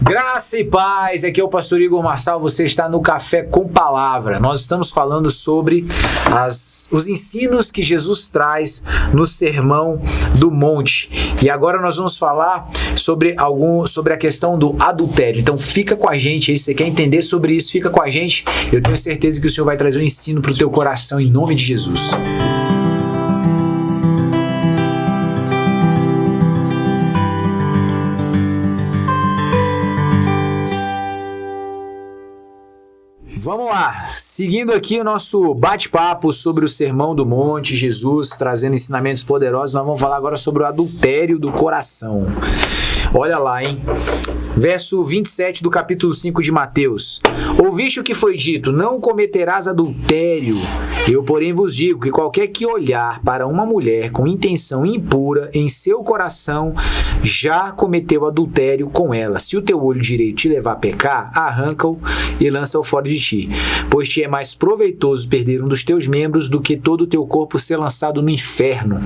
Graça e paz, aqui é o pastor Igor Marçal, você está no Café com Palavra. Nós estamos falando sobre os ensinos que Jesus traz no Sermão do Monte. E agora nós vamos falar sobre a questão do adultério. Então fica com a gente aí, se você quer entender sobre isso, fica com a gente. Eu tenho certeza que o Senhor vai trazer um ensino para o teu coração em nome de Jesus. Vamos lá, seguindo aqui o nosso bate-papo sobre o Sermão do Monte, Jesus trazendo ensinamentos poderosos, nós vamos falar agora sobre o adultério do coração. Olha lá, hein? Verso 27 do capítulo 5 de Mateus. Ouviste o que foi dito, não cometerás adultério. Eu, porém, vos digo que qualquer que olhar para uma mulher com intenção impura em seu coração, já cometeu adultério com ela. Se o teu olho direito te levar a pecar, arranca-o e lança-o fora de ti. Pois te é mais proveitoso perder um dos teus membros do que todo o teu corpo ser lançado no inferno.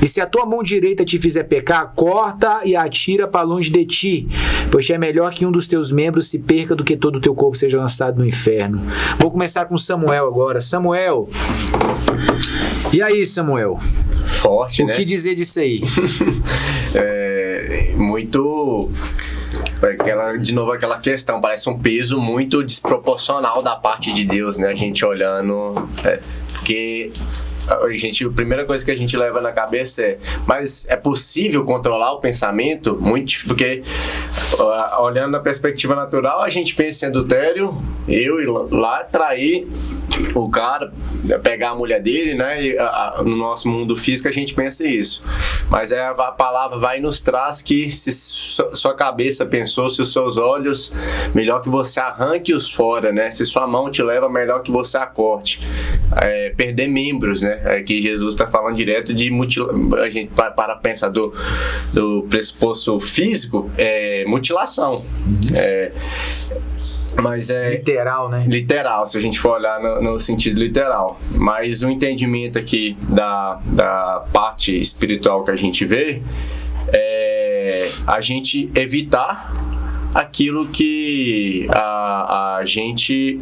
E se a tua mão direita te fizer pecar, corta e atira para longe de ti, pois é melhor que um dos teus membros se perca do que todo o teu corpo seja lançado no inferno. Vou começar com Samuel agora. Samuel, e aí, Samuel? Forte, né? O que dizer disso aí? Muito... de novo aquela questão, parece um peso muito desproporcional da parte de Deus, né? A gente olhando... porque... a primeira coisa que a gente leva na cabeça mas é possível controlar o pensamento? Muito difícil, porque olhando na perspectiva natural, a gente pensa em adultério, eu ir lá trair o cara, pegar a mulher dele, né? E, no nosso mundo físico a gente pensa isso, mas a palavra vai e nos traz que se sua cabeça pensou, se os seus olhos, melhor que você arranque-os fora, né? Se sua mão te leva, melhor que você a corte. Perder membros, né? Aqui Jesus está falando direto de a gente para pensar do pressuposto físico, mutilação. Mas literal, né? Literal, se a gente for olhar no sentido literal. Mas o entendimento aqui da parte espiritual que a gente vê é a gente evitar aquilo que a gente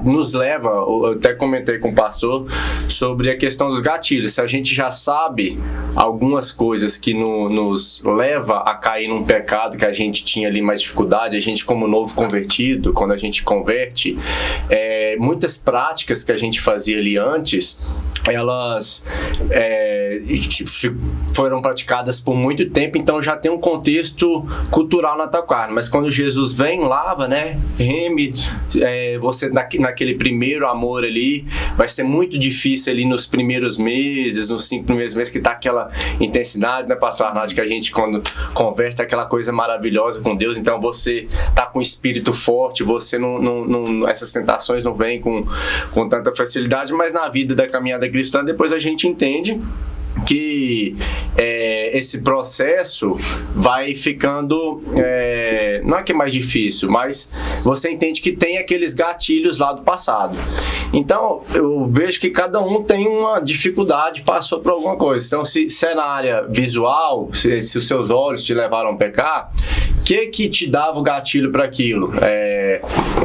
nos leva. Eu até comentei com o pastor sobre a questão dos gatilhos. Se a gente já sabe algumas coisas que nos leva a cair num pecado que a gente tinha ali mais dificuldade, a gente como novo convertido, quando a gente converte, muitas práticas que a gente fazia ali antes, elas foram praticadas por muito tempo, então já tem um contexto cultural na tua carne. Mas quando Jesus vem, lava, né? Reme, você naquele primeiro amor ali, vai ser muito difícil ali nos primeiros meses, nos 5 primeiros meses, que tá aquela intensidade, né, pastor Arnaldo, que a gente quando converte aquela coisa maravilhosa com Deus, então você tá com o espírito forte, você não essas tentações não vêm com tanta facilidade, mas na vida da caminhada cristã, depois a gente entende que esse processo vai ficando, não é que é mais difícil, mas você entende que tem aqueles gatilhos lá do passado. Então, eu vejo que cada um tem uma dificuldade, passou por alguma coisa. Então, se é na área visual, se os seus olhos te levaram a pecar, o que te dava o gatilho para aquilo?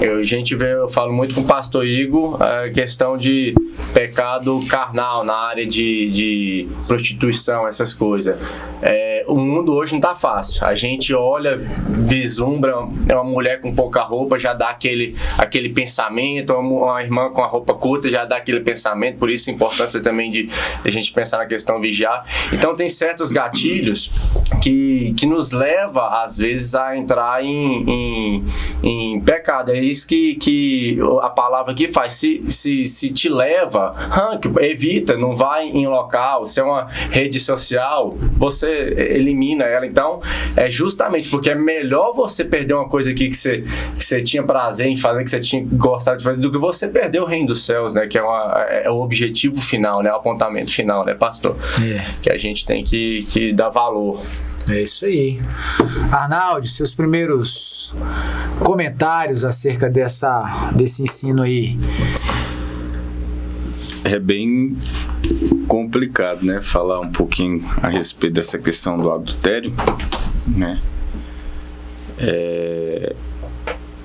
Eu falo muito com o pastor Igor a questão de pecado carnal na área de prostituição, essas coisas. O mundo hoje não tá fácil. A gente olha, vislumbra uma mulher com pouca roupa, já dá aquele pensamento, uma irmã com a roupa curta, já dá aquele pensamento, por isso a importância também de a gente pensar na questão vigiar. Então tem certos gatilhos que nos leva, às vezes, a entrar em pecado. É isso que a palavra aqui faz. Se te leva, arranque, evita, não vai em local. Se é uma rede social, você elimina ela. Então, é justamente porque é melhor você perder uma coisa aqui que você tinha prazer em fazer, que você tinha gostado de fazer, do que você perder o reino dos céus, né? Que é o objetivo final, né? O apontamento final, né, pastor? Que a gente tem que dar valor. É isso aí. Arnaldo, seus primeiros comentários acerca desse ensino aí. É bem complicado, né? Falar um pouquinho a respeito dessa questão do adultério, né?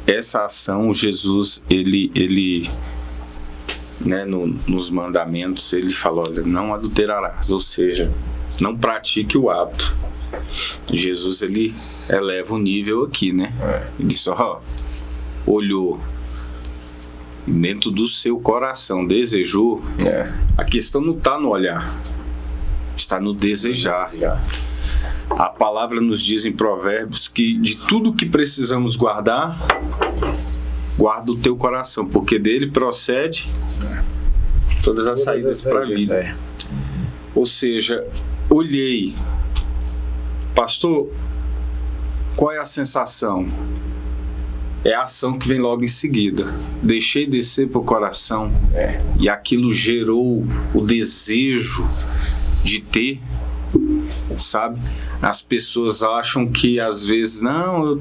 essa ação, Jesus, ele né, nos mandamentos, ele fala, olha, não adulterarás, ou seja, não pratique o ato. Jesus, ele eleva o nível aqui, né? Ele só olhou dentro do seu coração, desejou. A questão não está no olhar, está no desejar. A palavra nos diz em Provérbios que de tudo que precisamos guardar, guarda o teu coração, porque dele procede todas as saídas para a vida. Ou seja, olhei, pastor, qual é a sensação? É a ação que vem logo em seguida. Deixei descer para o coração e aquilo gerou o desejo de ter, sabe? As pessoas acham que às vezes, não,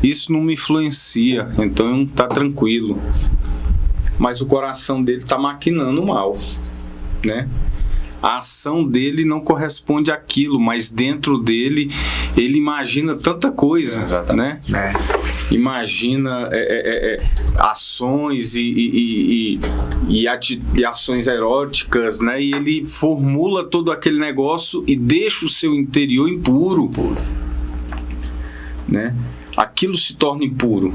isso não me influencia, então tá tranquilo. Mas o coração dele tá maquinando mal, né? A ação dele não corresponde àquilo, mas dentro dele ele imagina tanta coisa, né? Imagina ações e ações eróticas, né? E ele formula todo aquele negócio e deixa o seu interior impuro, né? Aquilo se torna impuro.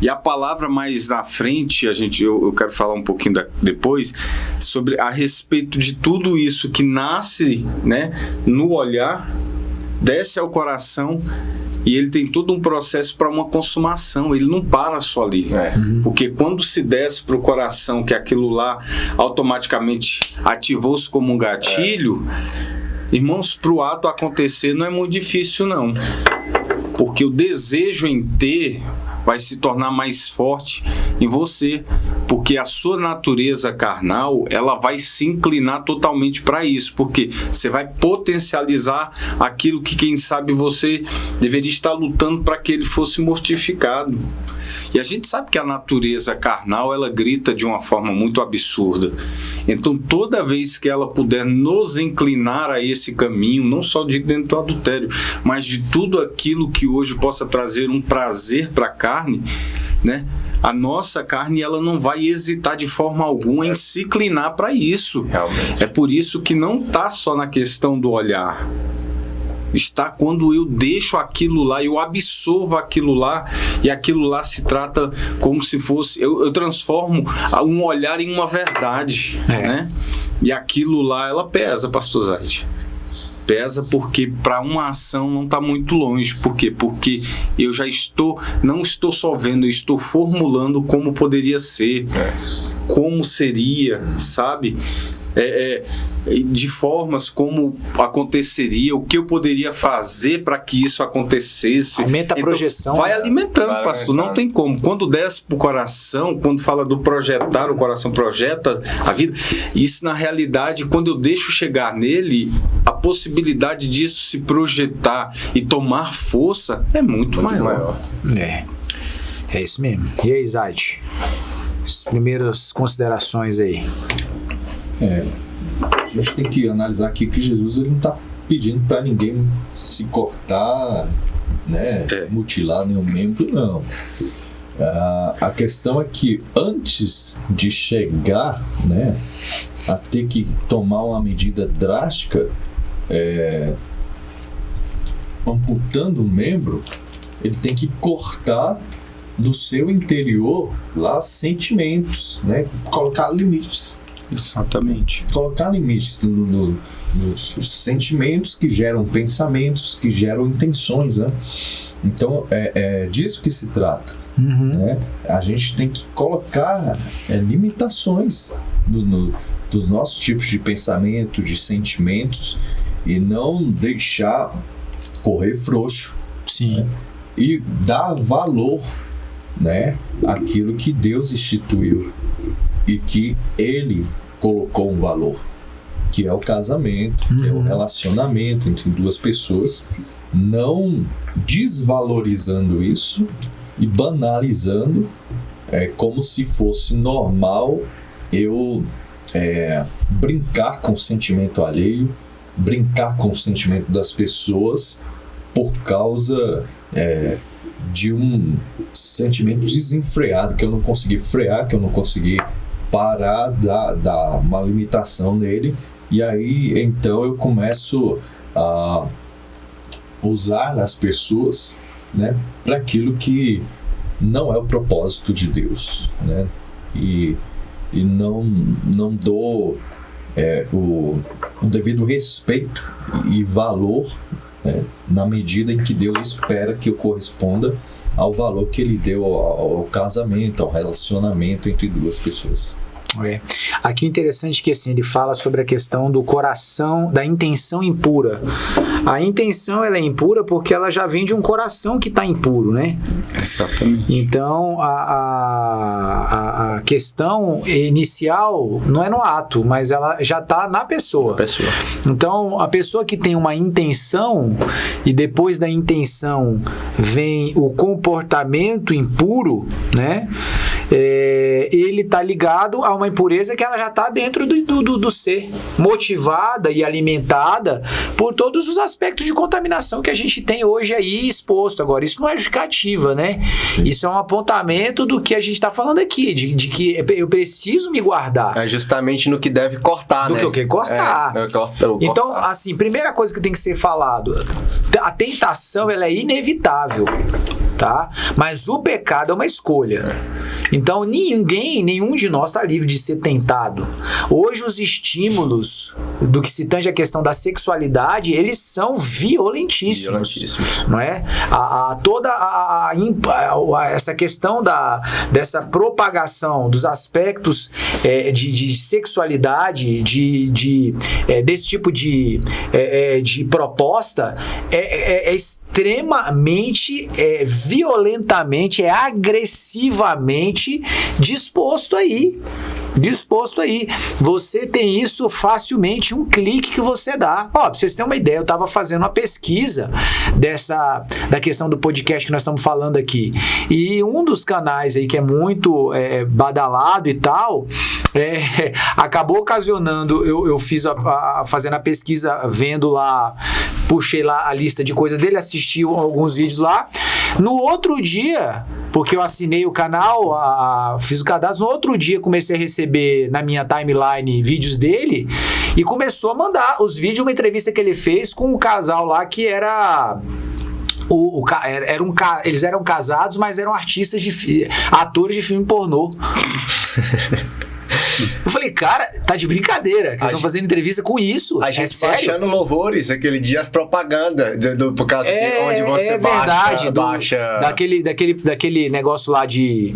E a palavra mais na frente, eu quero falar um pouquinho depois, sobre a respeito de tudo isso que nasce, né, no olhar, desce ao coração, e ele tem todo um processo para uma consumação, ele não para só ali. Porque quando se desce para o coração, que aquilo lá automaticamente ativou-se como um gatilho, irmãos, para o ato acontecer não é muito difícil não, porque o desejo em ter vai se tornar mais forte em você, porque a sua natureza carnal, ela vai se inclinar totalmente para isso, porque você vai potencializar aquilo que, quem sabe, você deveria estar lutando para que ele fosse mortificado. E a gente sabe que a natureza carnal, ela grita de uma forma muito absurda. Então, toda vez que ela puder nos inclinar a esse caminho, não só de dentro do adultério, mas de tudo aquilo que hoje possa trazer um prazer para a carne, né? A nossa carne, ela não vai hesitar de forma alguma em se inclinar para isso. Realmente. É por isso que não está só na questão do olhar. Está quando eu deixo aquilo lá, eu absorvo aquilo lá, e aquilo lá se trata como se fosse, eu transformo um olhar em uma verdade, né? E aquilo lá, ela pesa, pastor Zaide. Pesa porque para uma ação não está muito longe. Por quê? Porque eu já não estou só vendo, eu estou formulando como poderia ser, como seria, sabe? De formas como aconteceria, o que eu poderia fazer para que isso acontecesse. Aumenta a projeção. Vai alimentando, pastor, não tem como. Quando desce para o coração, quando fala do projetar, o coração projeta a vida, isso na realidade, quando eu deixo chegar nele, a possibilidade disso se projetar e tomar força é muito maior. É isso mesmo. E aí, Zaide? As primeiras considerações aí. A gente tem que analisar aqui que Jesus, ele não está pedindo para ninguém se cortar, né, mutilar nenhum membro, não. A questão é que antes de chegar, né, a ter que tomar uma medida drástica, amputando o membro, ele tem que cortar do seu interior lá sentimentos, né, colocar limites. Exatamente. Colocar limites nos sentimentos que geram pensamentos, que geram intenções, né? Então, é disso que se trata. Né? A gente tem que colocar limitações dos nossos tipos de pensamento, de sentimentos, e não deixar correr frouxo. Sim. Né? E dar valor, né, àquilo que Deus instituiu e que Ele colocou um valor, que é o casamento, que é o relacionamento entre duas pessoas, não desvalorizando isso e banalizando, como se fosse normal eu brincar com o sentimento alheio, brincar com o sentimento das pessoas por causa de um sentimento desenfreado, que eu não consegui frear, que eu não consegui parar, dar uma limitação nele, e aí então eu começo a usar as pessoas, né, para aquilo que não é o propósito de Deus, né, e não dou o devido respeito e valor, né, na medida em que Deus espera que eu corresponda ao valor que Ele deu ao casamento, ao relacionamento entre duas pessoas. Aqui o interessante é que assim, ele fala sobre a questão do coração, da intenção impura. A intenção ela é impura porque ela já vem de um coração que está impuro, né? Exatamente. Então a questão inicial não é no ato, mas ela já está na pessoa. Então a pessoa que tem uma intenção e depois da intenção vem o comportamento impuro, né? Ele está ligado a uma impureza que ela já está dentro do ser, motivada e alimentada por todos os aspectos de contaminação que a gente tem hoje aí exposto. Agora, isso não é justificativa, né? Sim. Isso é um apontamento do que a gente está falando aqui, de que eu preciso me guardar. É justamente no que deve cortar, né? Do que cortar. Então, assim, primeira coisa que tem que ser falado, a tentação ela é inevitável, tá? Mas o pecado é uma escolha. Então, nenhum de nós está livre de ser tentado. Hoje, os estímulos do que se tange a questão da sexualidade, eles são violentíssimos. Não é? Essa questão dessa propagação dos aspectos de sexualidade, desse tipo de proposta, é extremamente, violentamente, agressivamente disposto aí. Você tem isso facilmente, um clique que você dá. Pra vocês terem uma ideia, eu estava fazendo uma pesquisa da questão do podcast que nós estamos falando aqui. E um dos canais aí que é muito badalado e tal, acabou ocasionando, eu fiz fazendo a pesquisa, vendo lá, puxei lá a lista de coisas dele, assisti alguns vídeos lá. No outro dia, porque eu assinei o canal, fiz o cadastro, no outro dia comecei a receber na minha timeline vídeos dele e começou a mandar os vídeos de uma entrevista que ele fez com um casal lá que era... eles eram casados, mas eram atores de filme pornô. Eu falei, cara, tá de brincadeira, que eles estão fazendo entrevista com isso. A gente sério? baixando louvores, aquele dia as propagandas, por causa onde você baixa... Daquele negócio lá de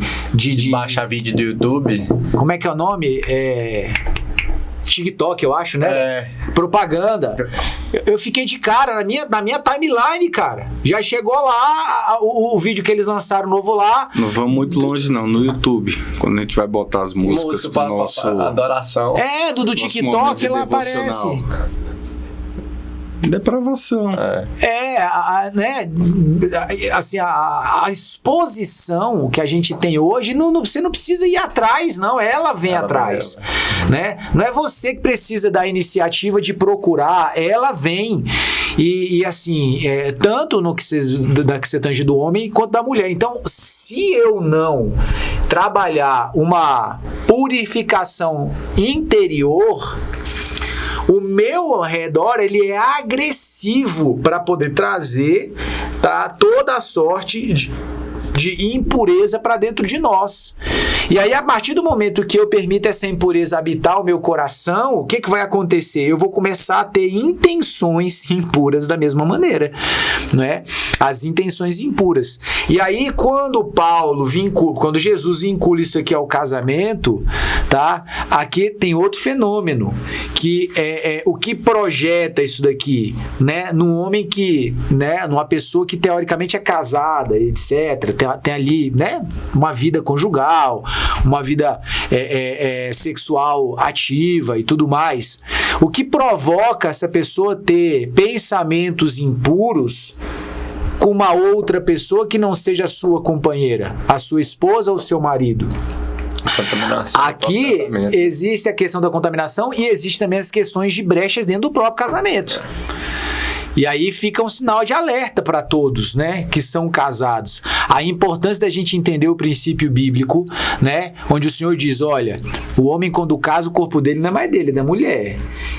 baixar vídeo do YouTube. Como é que é o nome? TikTok, eu acho, né? Propaganda. Eu fiquei de cara na minha timeline, cara. Já chegou lá o vídeo que eles lançaram novo lá. Não vamos muito longe, não. No YouTube, quando a gente vai botar as músicas pro nosso... adoração. Do TikTok lá aparece. Depravação. Né? Assim, a exposição que a gente tem hoje, você não precisa ir atrás, não. Ela vem atrás. Né? Não é você que precisa da iniciativa de procurar, ela vem. E assim, tanto no que se tange do homem quanto da mulher. Então, se eu não trabalhar uma purificação interior, o meu ao redor, ele é agressivo para poder trazer, tá, toda a sorte de impureza para dentro de nós. E aí, a partir do momento que eu permito essa impureza habitar o meu coração, o que vai acontecer? Eu vou começar a ter intenções impuras da mesma maneira, não é? As intenções impuras. E aí, quando Jesus vincula isso aqui ao casamento, tá? Aqui tem outro fenômeno, que é o que projeta isso daqui, né? Num homem que, né? Numa pessoa que teoricamente é casada, etc., tem ali, né? Uma vida conjugal, uma vida sexual ativa e tudo mais. O que provoca essa pessoa ter pensamentos impuros com uma outra pessoa que não seja a sua companheira, a sua esposa ou seu marido? Aqui existe a questão da contaminação e existe também as questões de brechas dentro do próprio casamento. E aí fica um sinal de alerta para todos, né, que são casados. A importância da gente entender o princípio bíblico, né, onde o Senhor diz, olha, o homem quando casa, o corpo dele não é mais dele, é da mulher.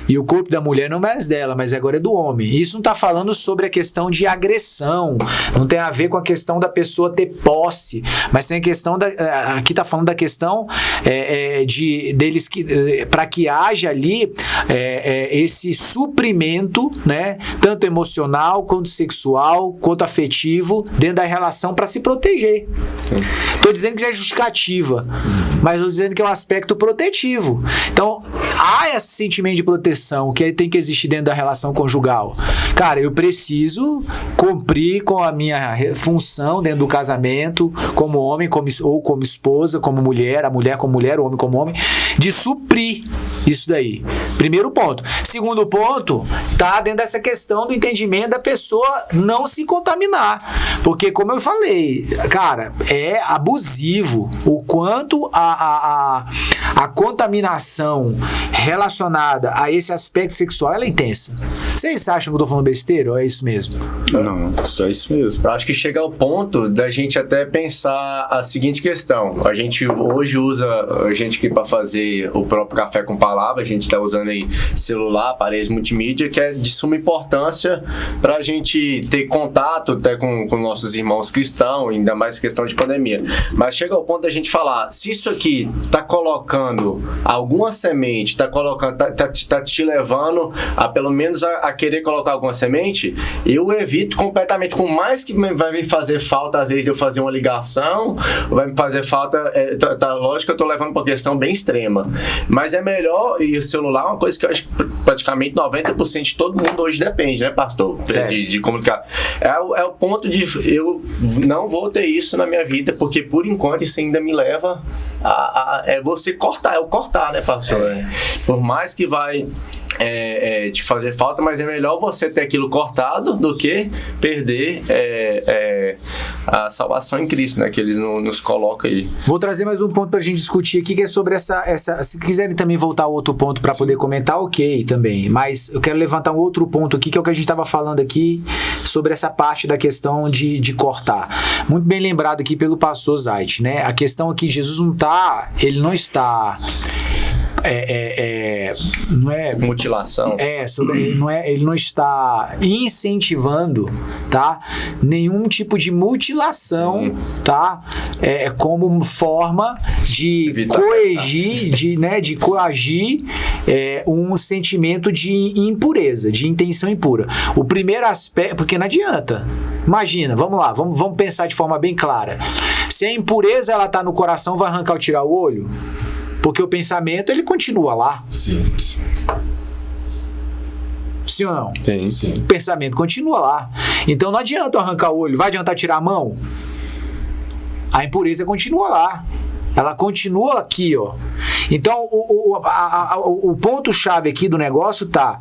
E o corpo da mulher não é mais dela, mas agora é do homem. Isso não está falando sobre a questão de agressão, não tem a ver com a questão da pessoa ter posse, mas tem a questão, aqui está falando da questão deles para que haja ali esse suprimento, né, tanto emocional, quanto sexual, quanto afetivo, dentro da relação para se proteger. Estou dizendo que isso é justificativa, mas estou dizendo que é um aspecto protetivo. Então, há esse sentimento de proteção que tem que existir dentro da relação conjugal. Cara, eu preciso cumprir com a minha função dentro do casamento, como homem, ou como esposa, como mulher, a mulher como mulher, o homem como homem, de suprir isso daí. Primeiro ponto. Segundo ponto, tá dentro dessa questão do entendimento da pessoa não se contaminar. Porque, como eu falei, cara, é abusivo o quanto a contaminação relacionada a esse aspecto sexual ela é intensa. Vocês acham que eu tô falando besteira ou é isso mesmo? Não, só isso mesmo. Eu acho que chega ao ponto da gente até pensar a seguinte questão. A gente hoje usa a gente aqui para fazer o próprio Café com Palavra, a gente está usando aí celular, aparelhos multimídia, que é de suma importância para a gente ter contato até com nossos irmãos cristãos, ainda mais questão de pandemia. Mas chega ao ponto da gente falar, se isso aqui tá colocando alguma semente, tá te levando a pelo menos a querer colocar alguma semente, eu evito completamente, por mais que vai me fazer falta às vezes de eu fazer uma ligação, vai me fazer falta, lógico que eu tô levando pra uma questão bem extrema, mas é melhor, e o celular é uma coisa que eu acho que praticamente 90% de todo mundo hoje depende, né, pastor? De comunicar. É o ponto de eu não vou ter isso na minha vida, porque por enquanto isso ainda me leva a você cortar, né, pastor? Por mais que vai te fazer falta, mas é melhor você ter aquilo cortado do que perder a salvação em Cristo, né, que eles nos colocam aí. Vou trazer mais um ponto pra gente discutir aqui, que é sobre essa se quiserem também voltar a outro ponto pra poder comentar, ok, também, mas eu quero levantar um outro ponto aqui, que é o que a gente tava falando aqui, sobre essa parte da questão de cortar. Muito bem lembrado aqui pelo pastor Zait, né, a questão aqui, Jesus não está não é mutilação. Ele não está incentivando, tá? Nenhum tipo de mutilação, tá? Como forma de coagir um sentimento de impureza, de intenção impura. O primeiro aspecto, porque não adianta. Imagina, vamos lá, vamos pensar de forma bem clara. Se a impureza ela tá no coração, vai arrancar ou tirar o olho? Porque o pensamento, ele continua lá. Sim. Sim ou não? Sim. O pensamento continua lá. Então não adianta arrancar o olho. Vai adiantar tirar a mão? A impureza continua lá. Ela continua aqui, ó. Então, o ponto-chave aqui do negócio tá...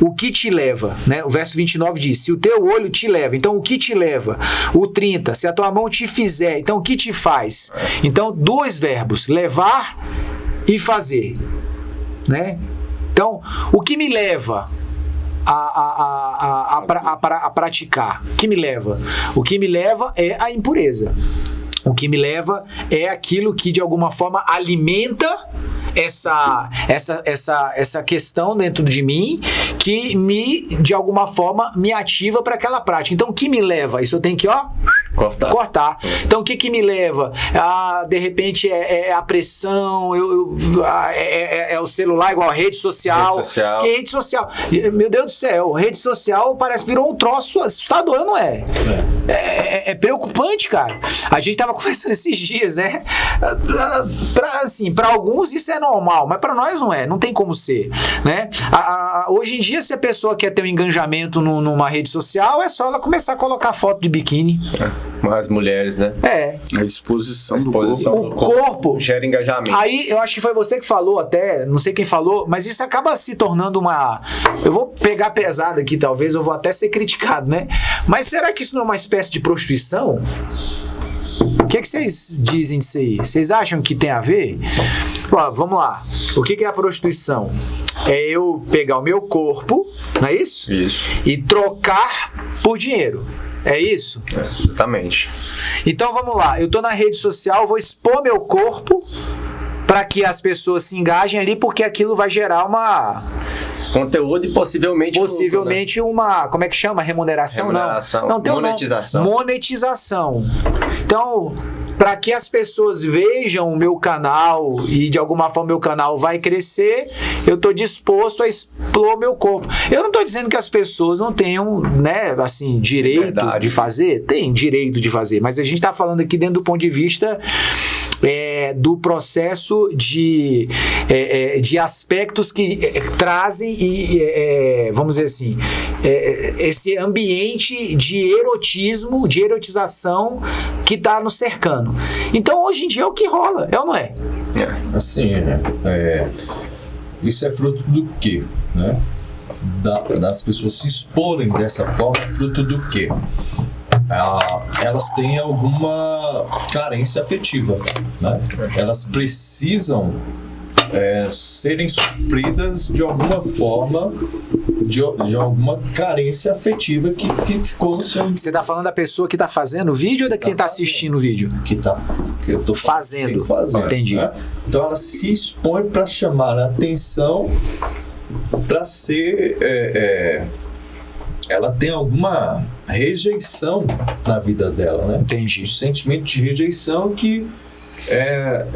O que te leva, né? O verso 29 diz, se o teu olho te leva, então o que te leva? O 30, se a tua mão te fizer, então o que te faz? Então, dois verbos, levar e fazer, né? Então, o que me leva a praticar? O que me leva? O que me leva é a impureza. O que me leva é aquilo que de alguma forma alimenta essa questão dentro de mim, que de alguma forma me ativa para aquela prática. Então o que me leva? Isso eu tenho que cortar. Então o que me leva? De repente é a pressão, é o celular igual a rede social. Que rede social? Meu Deus do céu, rede social parece que virou um troço assustador, não é? É preocupante, cara. A gente tava conversando esses dias, né? Pra alguns isso é normal, mas pra nós não é, não tem como ser, né? Hoje em dia, se a pessoa quer ter um engajamento numa rede social, é só ela começar a colocar foto de biquíni. As mulheres, né? A disposição do corpo gera engajamento. Aí, eu acho que foi você que falou até, não sei quem falou, mas isso acaba se tornando eu vou pegar pesado aqui, talvez, eu vou até ser criticado, né? Mas será que isso não é uma espécie de prostituição? O que vocês dizem disso aí? Vocês acham que tem a ver? Ó, vamos lá. O que é a prostituição? É eu pegar o meu corpo, não é isso? Isso. E trocar por dinheiro. É isso? Exatamente. Então vamos lá. Eu tô na rede social, vou expor meu corpo para que as pessoas se engajem ali, porque aquilo vai gerar uma... Conteúdo e possivelmente uma, como é que chama? Remuneração? Não, tem monetização. Monetização. Então, para que as pessoas vejam o meu canal e de alguma forma meu canal vai crescer, eu estou disposto a expor meu corpo. Eu não estou dizendo que as pessoas não tenham, né, assim, direito de fazer. Tem direito de fazer, mas a gente está falando aqui dentro do ponto de vista do processo de aspectos que trazem vamos dizer assim, esse ambiente de erotismo, de erotização que está nos cercando. Então hoje em dia é o que rola, é ou não é? Assim, isso é fruto do quê? Né? Das pessoas se exporem dessa forma, fruto do quê? Elas têm alguma carência afetiva, né? Elas precisam serem supridas de alguma forma, de alguma carência afetiva que ficou no seu... Você está falando da pessoa que está fazendo o vídeo ou da quem está assistindo o vídeo? Que eu tô fazendo. Entendi. Né? Então ela se expõe para chamar a atenção, para ser... ela tem alguma rejeição na vida dela, né? Entendi. Um sentimento de rejeição que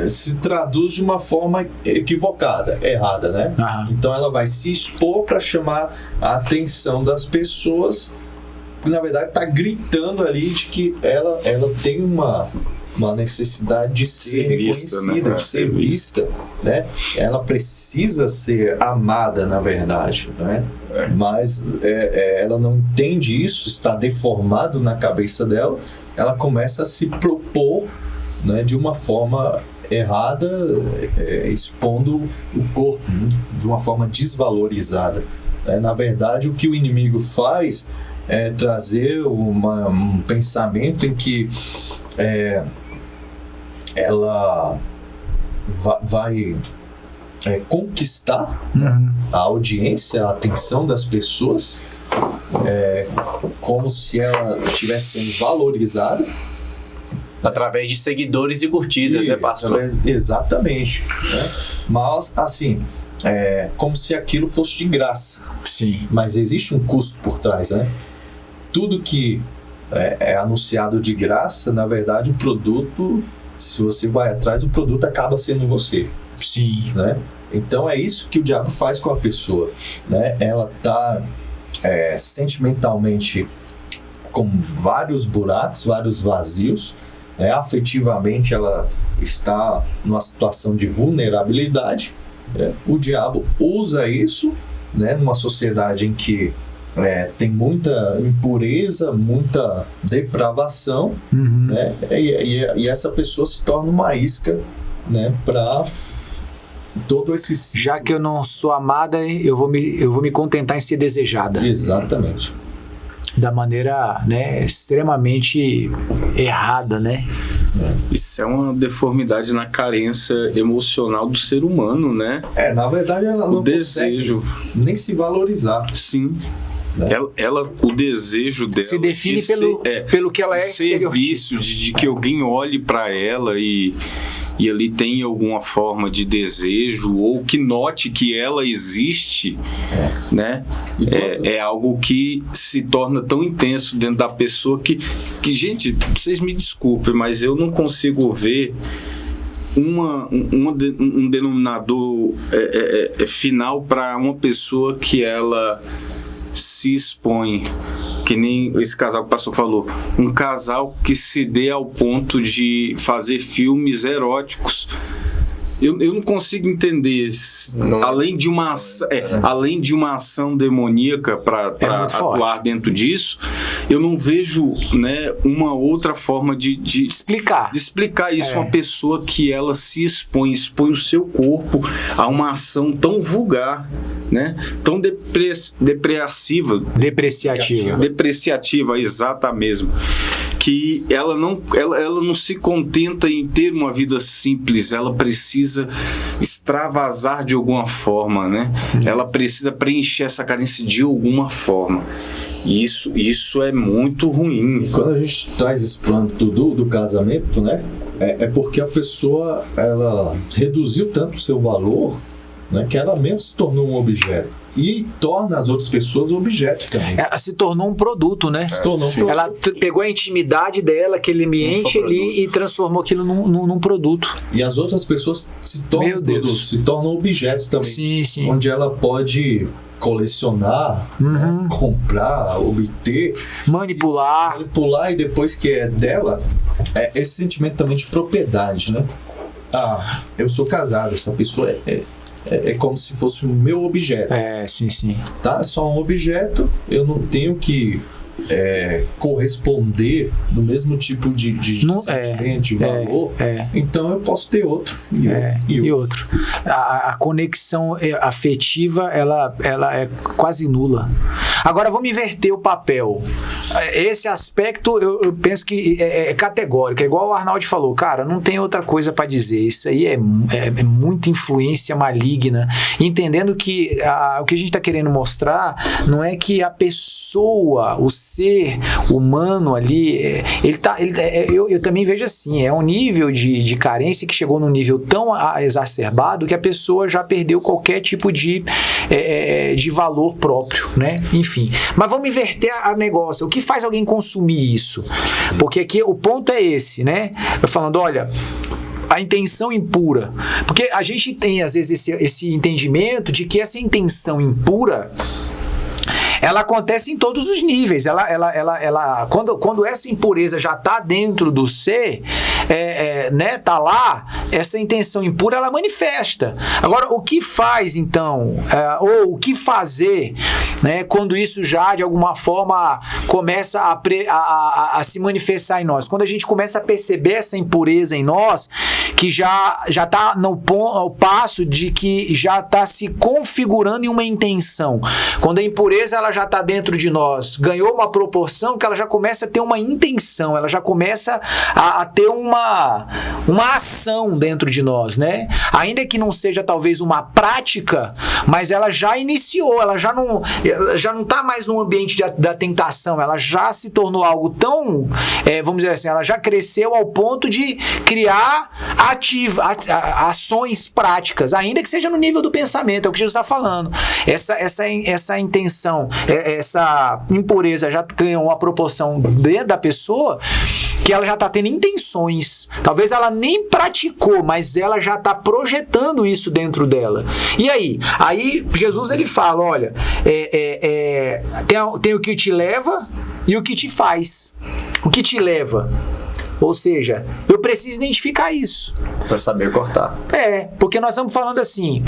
se traduz de uma forma equivocada, errada, né? Aham. Então ela vai se expor para chamar a atenção das pessoas, que na verdade está gritando ali de que ela tem uma necessidade de ser reconhecida, né? de ser vista, né? Ela precisa ser amada, na verdade, né? Mas ela não entende isso, está deformado na cabeça dela, ela começa a se propor, né, de uma forma errada, expondo o corpo, né, de uma forma desvalorizada. Na verdade, o que o inimigo faz é trazer um pensamento em que ela vai conquistar a audiência, a atenção das pessoas, como se ela estivesse sendo valorizada. Através de seguidores e curtidas, né, pastor? Exatamente. Né? Mas, assim, como se aquilo fosse de graça. Sim. Mas existe um custo por trás, né? Tudo que é anunciado de graça, na verdade, o produto, se você vai atrás, o produto acaba sendo você. Sim. Né? Então é isso que o diabo faz com a pessoa, né? Ela está sentimentalmente com vários buracos, vários vazios, né? Afetivamente ela está numa situação de vulnerabilidade, né? O diabo usa isso, né? Numa sociedade em que tem muita impureza, muita depravação, né? E essa pessoa se torna uma isca, né? Para todo esse... Já que eu não sou amada, eu vou me contentar em ser desejada. Exatamente. Da maneira, né, extremamente errada, né? Isso é uma deformidade na carência emocional do ser humano, né? Na verdade, ela não desejo consegue nem se valorizar. Sim. Né? O desejo dela se define pelo que ela é serviço, de que alguém olhe para ela e ali tem alguma forma de desejo, ou que note que ela existe, né? É algo que se torna tão intenso dentro da pessoa que, gente, vocês me desculpem, mas eu não consigo ver um denominador final para uma pessoa que ela se expõe, que nem esse casal que o pastor falou, um casal que se dê ao ponto de fazer filmes eróticos. Eu não consigo entender, além de uma ação demoníaca para atuar dentro disso, eu não vejo, né, uma outra forma de explicar isso. Uma pessoa que ela se expõe o seu corpo a uma ação tão vulgar, né, tão depreciativa, exata mesmo, que ela não se contenta em ter uma vida simples, ela precisa extravasar de alguma forma, né? Ela precisa preencher essa carência de alguma forma. E isso é muito ruim. Quando a gente traz esse plano do casamento, né? É porque a pessoa, ela reduziu tanto o seu valor, né, que ela mesmo se tornou um objeto. E torna as outras pessoas objeto também. Ela se tornou um produto, né? Se tornou um produto. Ela pegou a intimidade dela, aquele ambiente ali, e transformou aquilo num produto. E as outras pessoas se tornam Meu Deus. produtos, se tornam objetos também. Sim, sim. Onde ela pode colecionar, né, comprar, obter, Manipular. e depois que é dela, esse sentimento também de propriedade, né? Ah, eu sou casado, essa pessoa é como se fosse o meu objeto. Sim. Tá? É só um objeto, eu não tenho que corresponder do mesmo tipo de sentimento, de valor. Então eu posso ter outro e outro. A conexão afetiva, ela é quase nula. Agora vamos inverter o papel. Esse aspecto eu penso que é categórico, é igual o Arnaldo falou, cara, não tem outra coisa para dizer, isso aí é muita influência maligna, entendendo que o que a gente está querendo mostrar não é que a pessoa, o ser humano ali, eu também vejo assim, é um nível de carência que chegou num nível tão exacerbado que a pessoa já perdeu qualquer tipo de valor próprio, né? Enfim, mas vamos inverter a negócio. O que faz alguém consumir isso? Porque aqui o ponto é esse, né? Eu falando, olha, a intenção impura. Porque a gente tem, às vezes, esse entendimento de que essa intenção impura, ela acontece em todos os níveis. Quando essa impureza já está dentro do ser, né, tá lá, essa intenção impura, ela manifesta. Agora, o que faz, então, ou o que fazer, né, quando isso já, de alguma forma, começa a se manifestar em nós? Quando a gente começa a perceber essa impureza em nós, que já está ao passo de que já está se configurando em uma intenção. Quando a impureza ela já está dentro de nós, ganhou uma proporção que ela já começa a ter uma intenção, ela já começa a ter uma ação dentro de nós, né? Ainda que não seja talvez uma prática, mas ela já iniciou, ela já não está mais no ambiente da tentação, ela já se tornou algo tão, vamos dizer assim, ela já cresceu ao ponto de criar ações práticas, ainda que seja no nível do pensamento, é o que Jesus está falando. Essa intenção, essa impureza já ganhou uma proporção dentro da pessoa que ela já está tendo intenções. Talvez ela nem praticou, mas ela já está projetando isso dentro dela. E aí? Aí Jesus ele fala, olha, tem o que te leva e o que te faz. O que te leva? Ou seja, eu preciso identificar isso. Pra saber cortar. Porque nós estamos falando assim,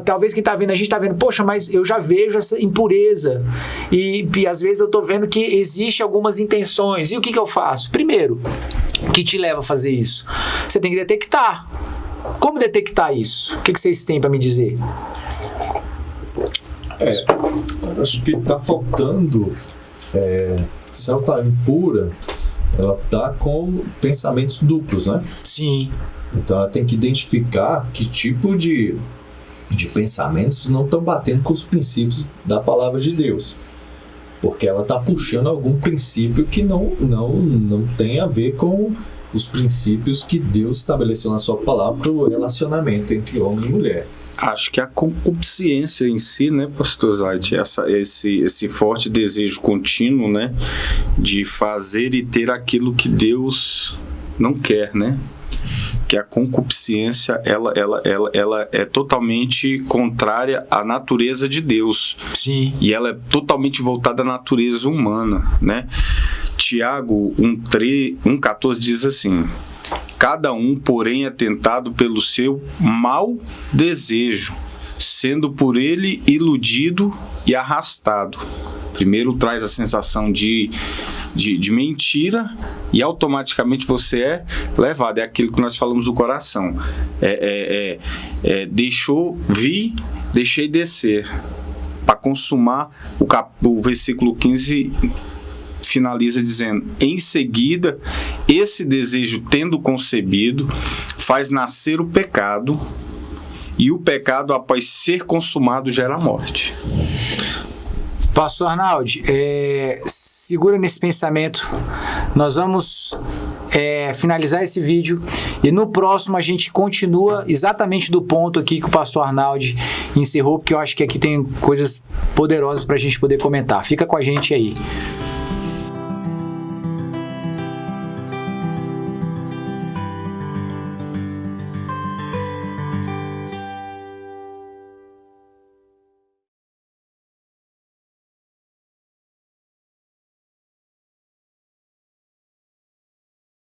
talvez quem está vendo, a gente está vendo, poxa, mas eu já vejo essa impureza e às vezes eu estou vendo que existe algumas intenções. E o que eu faço? Primeiro, o que te leva a fazer isso? Você tem que detectar. Como detectar isso? O que vocês têm para me dizer? Acho que está faltando, se ela está impura, ela está com pensamentos duplos, né? Sim. Então ela tem que identificar que tipo de pensamentos não estão batendo com os princípios da palavra de Deus. Porque ela está puxando algum princípio que não tem a ver com os princípios que Deus estabeleceu na sua palavra para o relacionamento entre homem e mulher. Acho que a concupiscência em si, né, pastor Zait, esse forte desejo contínuo, né, de fazer e ter aquilo que Deus não quer, né? Que a concupiscência, ela é totalmente contrária à natureza de Deus. Sim. E ela é totalmente voltada à natureza humana, né? Tiago 1,14 diz assim: cada um, porém, é tentado pelo seu mau desejo, sendo por ele iludido e arrastado. Primeiro traz a sensação de mentira e automaticamente você é levado. É aquilo que nós falamos do coração. Deixei descer. Para consumar, o versículo 15 finaliza dizendo: em seguida, esse desejo tendo concebido, faz nascer o pecado, e o pecado, após ser consumado, gera a morte. Pastor Arnaldo, segura nesse pensamento. Nós vamos finalizar esse vídeo e no próximo a gente continua exatamente do ponto aqui que o pastor Arnaldo encerrou, porque eu acho que aqui tem coisas poderosas para a gente poder comentar. Fica com a gente aí.